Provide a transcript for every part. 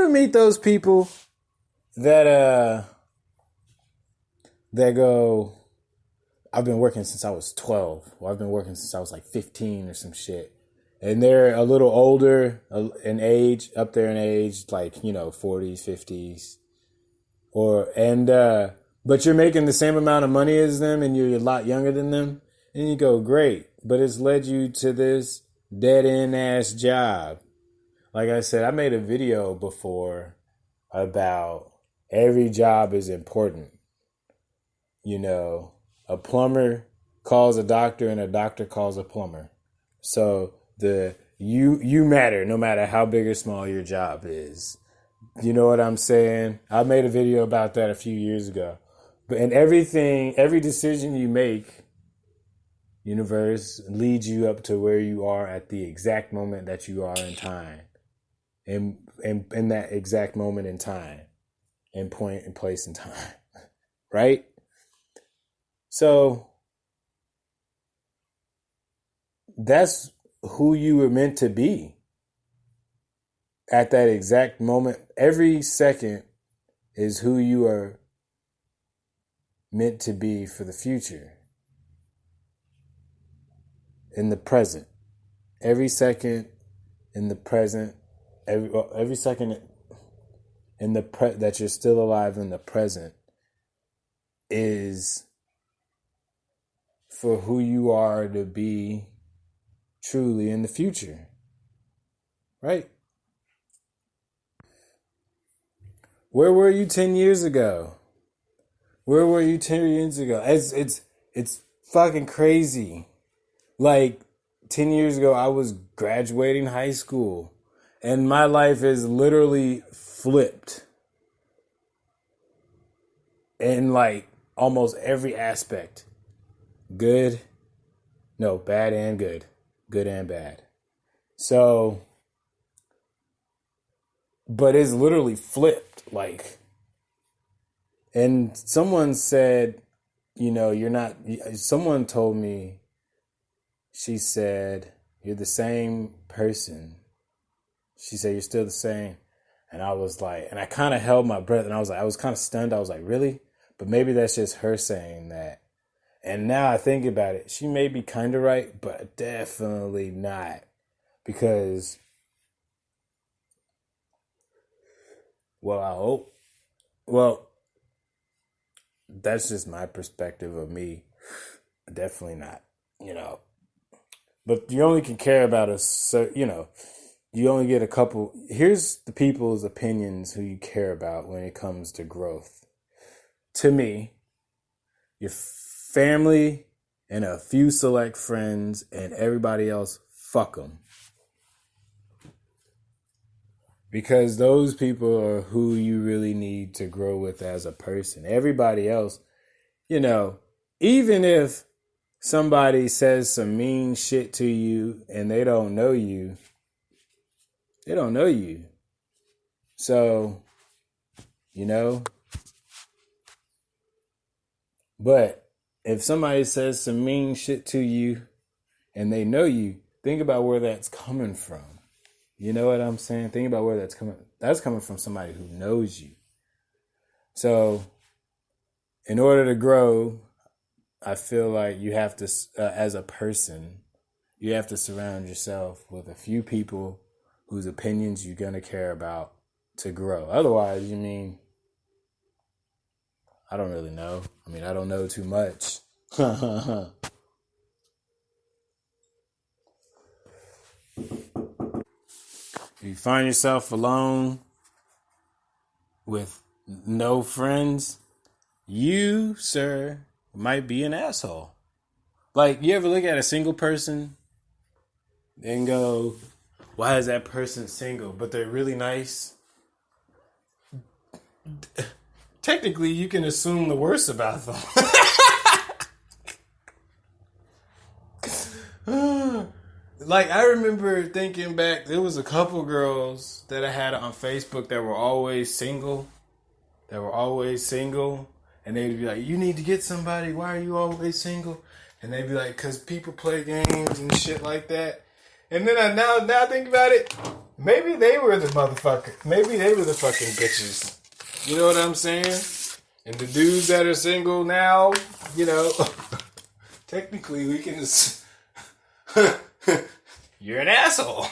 ever meet those people that go, I've been working since I was 12, or I've been working since I was like 15 or some shit. And they're a little older in age, up there in age, like, 40s, 50s. But you're making the same amount of money as them and you're a lot younger than them. And you go, great, but it's led you to this dead-end ass job. Like I said, I made a video before about every job is important. A plumber calls a doctor and a doctor calls a plumber. So you matter no matter how big or small your job is. You know what I'm saying? I made a video about that a few years ago. And every decision you make, universe, leads you up to where you are at the exact moment that you are in time. In that exact moment in time. And point and place in time. Right? So that's who you were meant to be at that exact moment. Every second is who you are meant to be for the future. In the present. Every second in the present, every second in that you're still alive in the present is for who you are to be truly in the future. Right? Where were you 10 years ago? Where were you 10 years ago? It's fucking crazy. Like 10 years ago, I was graduating high school and my life is literally flipped in like almost every aspect. Bad and good. Good and bad. So, but it's literally flipped. Like, and someone said, someone told me, she said, you're the same person. She said, you're still the same. And I was like, and I kind of held my breath and I was kind of stunned. I was like, really? But maybe that's just her saying that. And now I think about it, she may be kind of right, but definitely not. Because, I hope. Well, that's just my perspective of me. Definitely not, But you only can care about you only get a couple. Here's the people's opinions who you care about when it comes to growth. To me, your family and a few select friends and everybody else, fuck them. Because those people are who you really need to grow with as a person. Everybody else, even if somebody says some mean shit to you and they don't know you. So, but if somebody says some mean shit to you and they know you, think about where that's coming from. You know what I'm saying? Think about where that's coming. That's coming from somebody who knows you. So, in order to grow, I feel like you have to, as a person, you have to surround yourself with a few people whose opinions you're going to care about to grow. Otherwise, I don't really know. I don't know too much. If you find yourself alone with no friends, you, sir, might be an asshole. Like, you ever look at a single person and go, why is that person single? But they're really nice. Technically, you can assume the worst about them. Like, I remember thinking back, there was a couple girls that I had on Facebook that were always single. And they'd be like, you need to get somebody. Why are you always single? And they'd be like, because people play games and shit like that. And then I now think about it. Maybe they were the motherfucker. Maybe they were the fucking bitches. You know what I'm saying? And the dudes that are single now, you know, technically we can just... You're an asshole.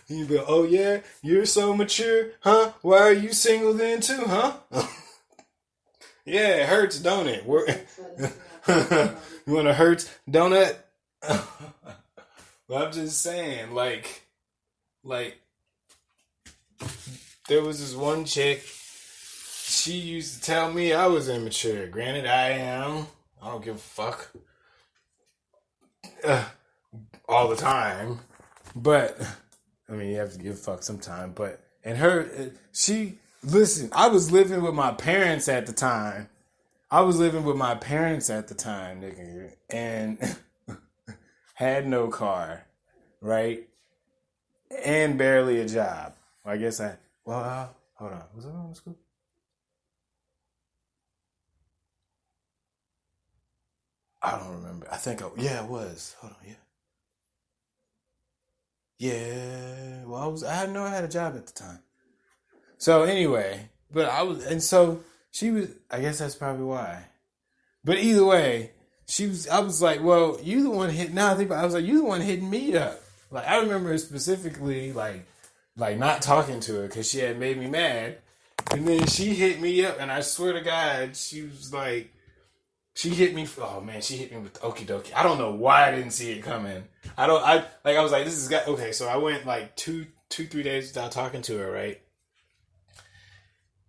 You go, oh yeah, you're so mature, huh? Why are you single then too, huh? Yeah, it hurts, don't it? You want a Hertz donut? Well, I'm just saying, like, there was this one chick. She used to tell me I was immature. Granted, I am. I don't give a fuck all the time, but I mean, you have to give a fuck sometime. But and listen. I was living with my parents at the time. Nigga, and had no car, right? And barely a job. Well, I guess hold on. Was I going to school? I don't remember. I think, it was. Hold on, yeah. Yeah, well, I know I had a job at the time. So anyway, so she was, I guess that's probably why. But either way, I was like, well, you the one now I think about it, I was like, you the one hitting me up. Like, I remember specifically, like not talking to her because she had made me mad. And then she hit me up, and I swear to God, she was like, she hit me with okie dokie. I don't know why I didn't see it coming. I was like, this is okay. So I went like 3 days without talking to her, right?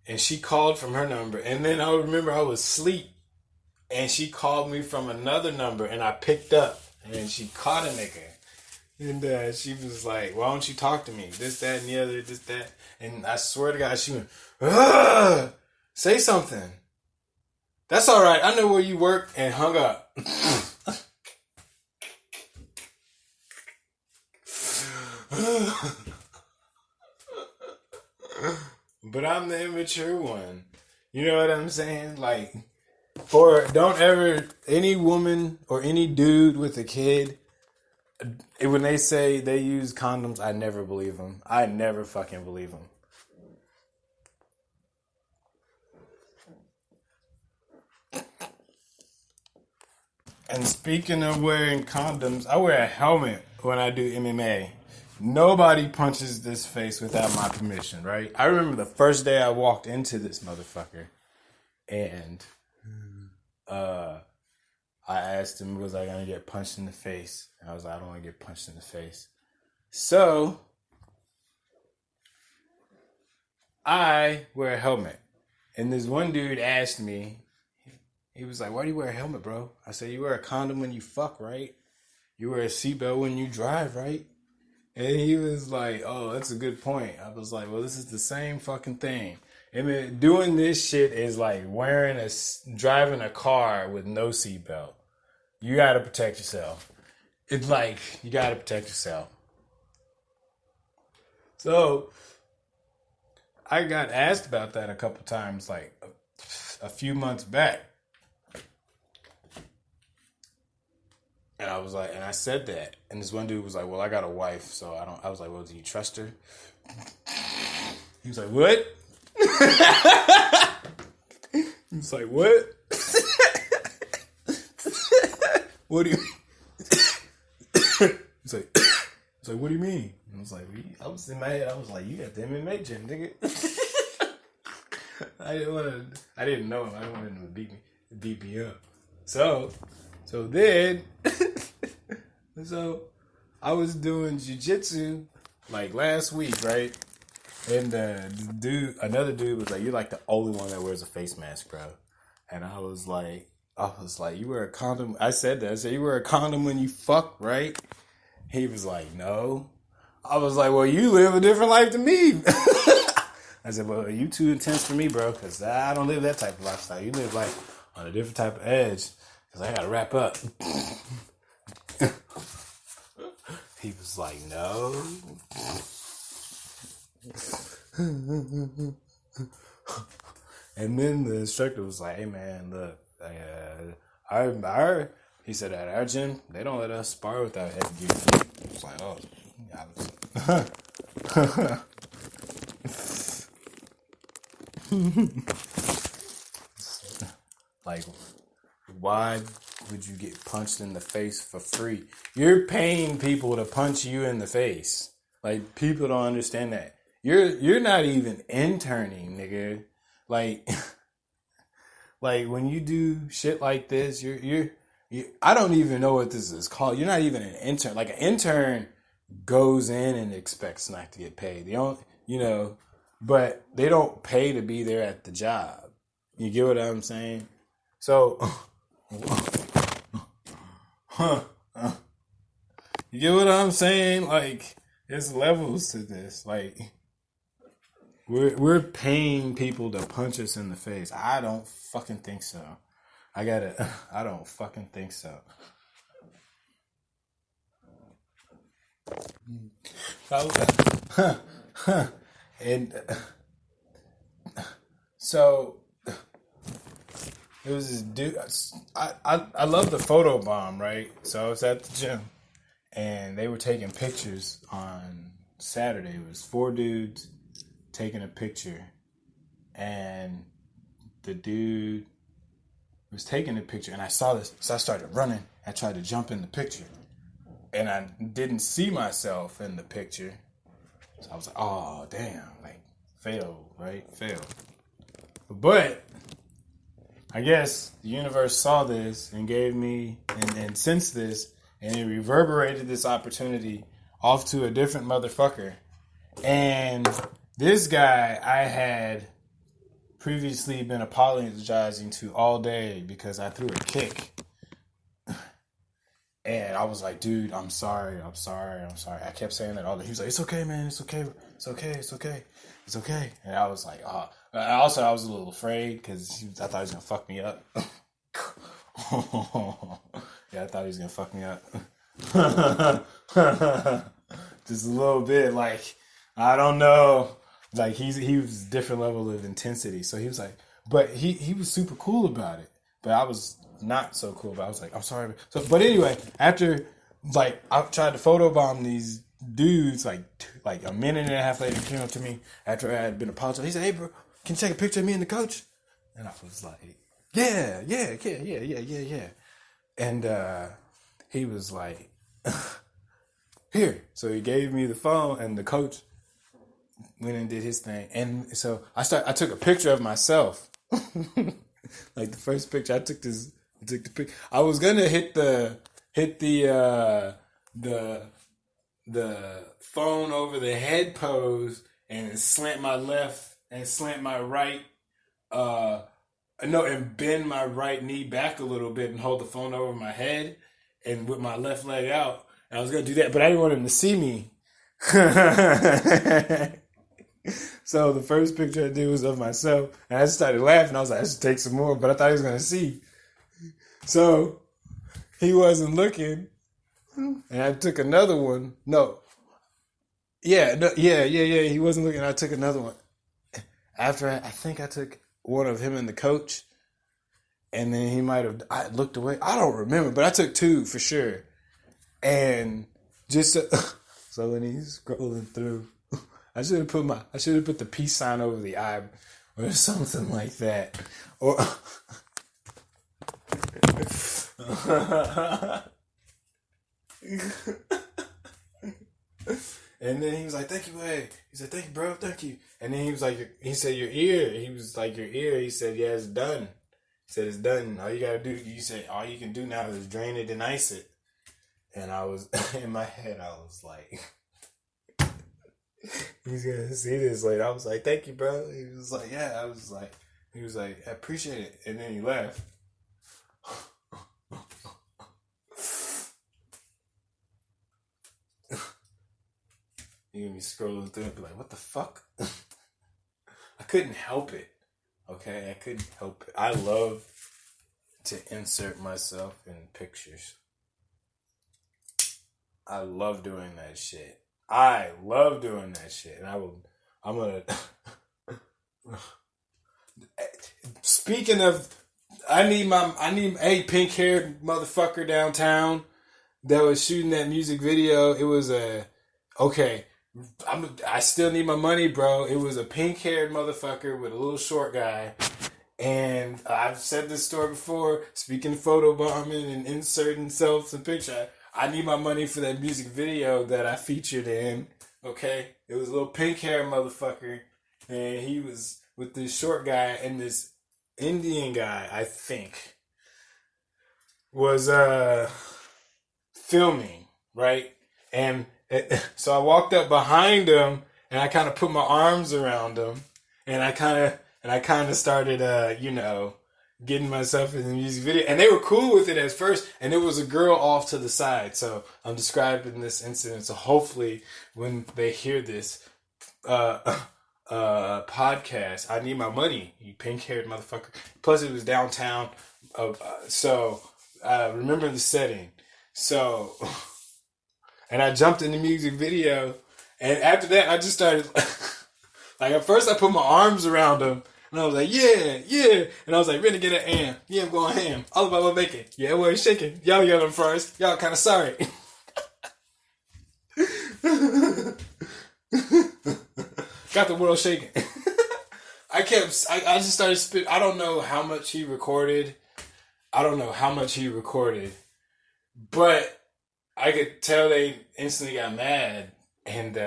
And she called from her number, and then I remember I was asleep, and she called me from another number, and I picked up, and she caught a nigga, and she was like, "Why don't you talk to me? This, that, and the other, this, that." And I swear to God, she went, "Ugh, say something." That's all right. I know where you work, and hung up. But I'm the immature one. You know what I'm saying? Like, or don't ever, any woman or any dude with a kid, when they say they use condoms, I never believe them. I never fucking believe them. And speaking of wearing condoms, I wear a helmet when I do MMA. Nobody punches this face without my permission, right? I remember the first day I walked into this motherfucker, and I asked him, was I going to get punched in the face? And I was like, I don't want to get punched in the face. So I wear a helmet. And this one dude asked me, he was like, why do you wear a helmet, bro? I said, you wear a condom when you fuck, right? You wear a seatbelt when you drive, right? And he was like, oh, that's a good point. I was like, well, this is the same fucking thing. I mean, doing this shit is like driving a car with no seatbelt. You got to protect yourself. It's like, you got to protect yourself. So I got asked about that a couple times, like a few months back. And I was like, and I said that. And this one dude was like, well, I got a wife, so I was like, well, do you trust her? He was like, what? He was like, what? What do you He's like, what do you mean? And I was like, I was in my head, I was like, you got the MMA gym, nigga. I didn't know him. I didn't want him to beat me up. So then, I was doing jiu-jitsu like last week, right? And another dude was like, you're like the only one that wears a face mask, bro. And I was like, you wear a condom? I said that. I said, you wear a condom when you fuck, right? He was like, no. I was like, well, you live a different life than me. I said, well, you too intense for me, bro, because I don't live that type of lifestyle. You live like on a different type of edge. Because I got to wrap up. He was like, no. And then the instructor was like, hey, man, look. He said, at our gym, they don't let us spar without headgear. I was like, oh, like, why would you get punched in the face for free? You're paying people to punch you in the face. Like, people don't understand that. You're not even interning, nigga. Like, like when you do shit like this, you're I don't even know what this is called. You're not even an intern. Like, an intern goes in and expects not to get paid. They don't, but they don't pay to be there at the job. You get what I'm saying? So, you get what I'm saying? Like, there's levels to this. Like, we're paying people to punch us in the face. I don't fucking think so. I don't fucking think so. And so it was this dude. I love the photo bomb, right? So I was at the gym and they were taking pictures on Saturday. It was 4 dudes taking a picture, and the dude was taking a picture, and I saw this, so I started running. I tried to jump in the picture, and I didn't see myself in the picture. So I was like, oh, damn, like, fail, right? Fail. But I guess the universe saw this and gave me, and sensed this, and it reverberated this opportunity off to a different motherfucker. And this guy I had previously been apologizing to all day because I threw a kick. And I was like, dude, I'm sorry. I kept saying that all day. He was like, it's okay, man. It's okay. And I was like, oh. I was a little afraid because I thought he was going to fuck me up. Yeah, I thought he was going to fuck me up. Just a little bit, like, I don't know. Like, he was a different level of intensity. So he was like, but he was super cool about it. But I was not so cool. But I was like, I'm sorry. So, but anyway, after, like, I tried to photobomb these dudes, like a minute and a half later, came up to me after I had been apologizing. He said, hey, bro, can you take a picture of me and the coach? And I was like, yeah. And he was like, here. So he gave me the phone, and the coach went and did his thing. And so I took a picture of myself. Like, the first picture I took the picture. I was gonna hit the phone over the head pose and slant my left and slant my right and bend my right knee back a little bit and hold the phone over my head and with my left leg out. And I was gonna do that, but I didn't want him to see me. So the first picture I did was of myself, and I just started laughing. I was like, I should take some more, but I thought he was gonna see. So he wasn't looking, and I took another one. He wasn't looking. I took another one. After I think I took one of him and the coach, and then he might have. I looked away. I don't remember, but I took 2 for sure. And just so when he's scrolling through, I should have put the peace sign over the eye or something like that. Or and then he was like, thank you, hey. He said, thank you, bro, thank you. And then he was like, he said, your ear. He was like, your ear. He said, yeah, it's done. He said, it's done. All you gotta do, you said, all you can do now is drain it and ice it. And I was, in my head, I was like, he's gonna see this later. I was like, thank you, bro. He was like, yeah. He was like, I appreciate it. And then he left. You gonna be scrolling through and be like, what the fuck? I couldn't help it. Okay? I couldn't help it. I love to insert myself in pictures. I love doing that shit. And I'm gonna. Speaking of I need a pink haired motherfucker downtown that was shooting that music video. It was okay. I still need my money, bro. It was a pink haired motherfucker with a little short guy. And I've said this story before, speaking photo bombing and inserting selves and picture. I need my money for that music video that I featured in. Okay? It was a little pink haired motherfucker. And he was with this short guy and this Indian guy, I think, was filming, right? And so I walked up behind him and I kind of put my arms around him and I kind of started getting myself in the music video, and they were cool with it at first, and there was a girl off to the side. So I'm describing this incident, so hopefully when they hear this podcast, I need my money, you pink-haired motherfucker. Plus it was downtown, so remember the setting. So and I jumped in the music video, and after that I just started like at first I put my arms around him and I was like, yeah. And I was like, renegade at Am. Yeah, I'm going ham. All about my bacon. Yeah, well, it's shaking. Y'all yelling first. Y'all kind of sorry. Got the world shaking. I just started spit. I don't know how much he recorded. But I could tell they instantly got mad. And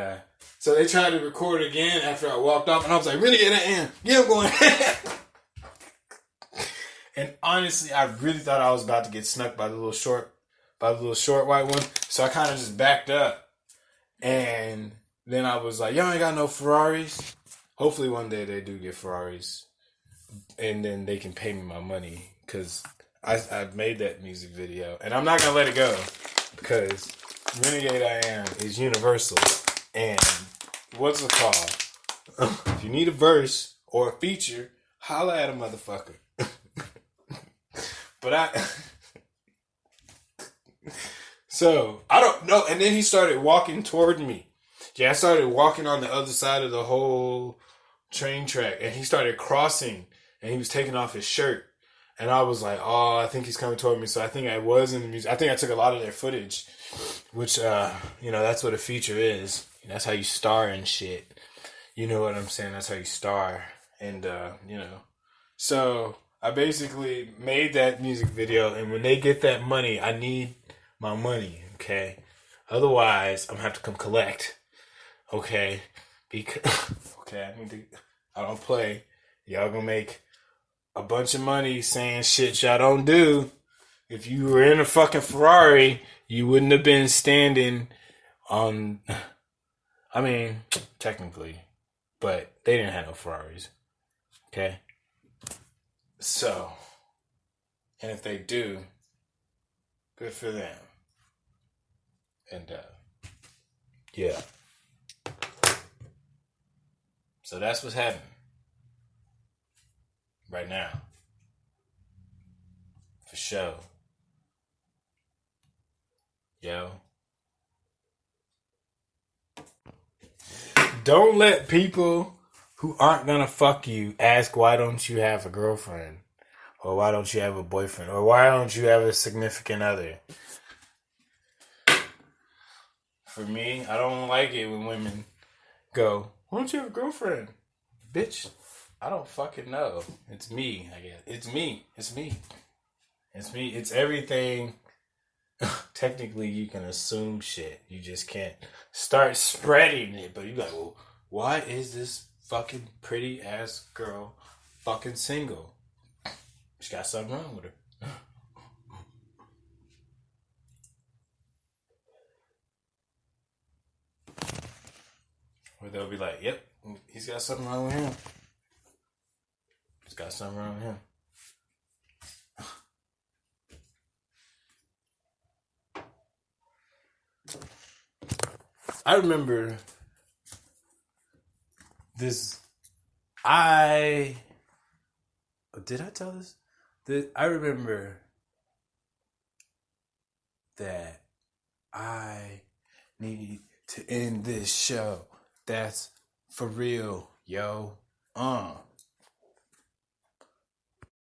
so they tried to record again after I walked off. And I was like, renegade at Am. Yeah, I'm going ham. And honestly, I really thought I was about to get snuck by the little short white one. So I kind of just backed up. And then I was like, y'all ain't got no Ferraris. Hopefully one day they do get Ferraris. And then they can pay me my money. Because I made that music video. And I'm not going to let it go. Because Renegade I Am is universal. And what's it called? If you need a verse or a feature, holla at a motherfucker. But so, I don't know. And then he started walking toward me. Yeah, I started walking on the other side of the whole train track. And he started crossing. And he was taking off his shirt. And I was like, oh, I think he's coming toward me. So I think I was in the music. I think I took a lot of their footage. Which, that's what a feature is. That's how you star and shit. You know what I'm saying? That's how you star. And, So I basically made that music video. And when they get that money, I need my money, okay? Otherwise, I'm going to have to come collect, okay? Because, I don't play. Y'all going to make a bunch of money saying shit y'all don't do. If you were in a fucking Ferrari, you wouldn't have been standing on... I mean, technically, but they didn't have no Ferraris, okay? So, and if they do, good for them. And, yeah. So that's what's happening right now. For sure. Yo. Don't let people who aren't gonna fuck you ask why don't you have a girlfriend, or why don't you have a boyfriend, or why don't you have a significant other. For me, I don't like it when women go, why don't you have a girlfriend? Bitch, I don't fucking know. It's me, I guess. It's me. It's everything. Technically, you can assume shit. You just can't start spreading it. But you're like, well, why is this fucking pretty ass girl fucking single? She got something wrong with her. Or they'll be like, yep, he's got something wrong with him. He's got something wrong with him. I remember this. Did I tell this? I remember that I need to end this show. That's for real, yo.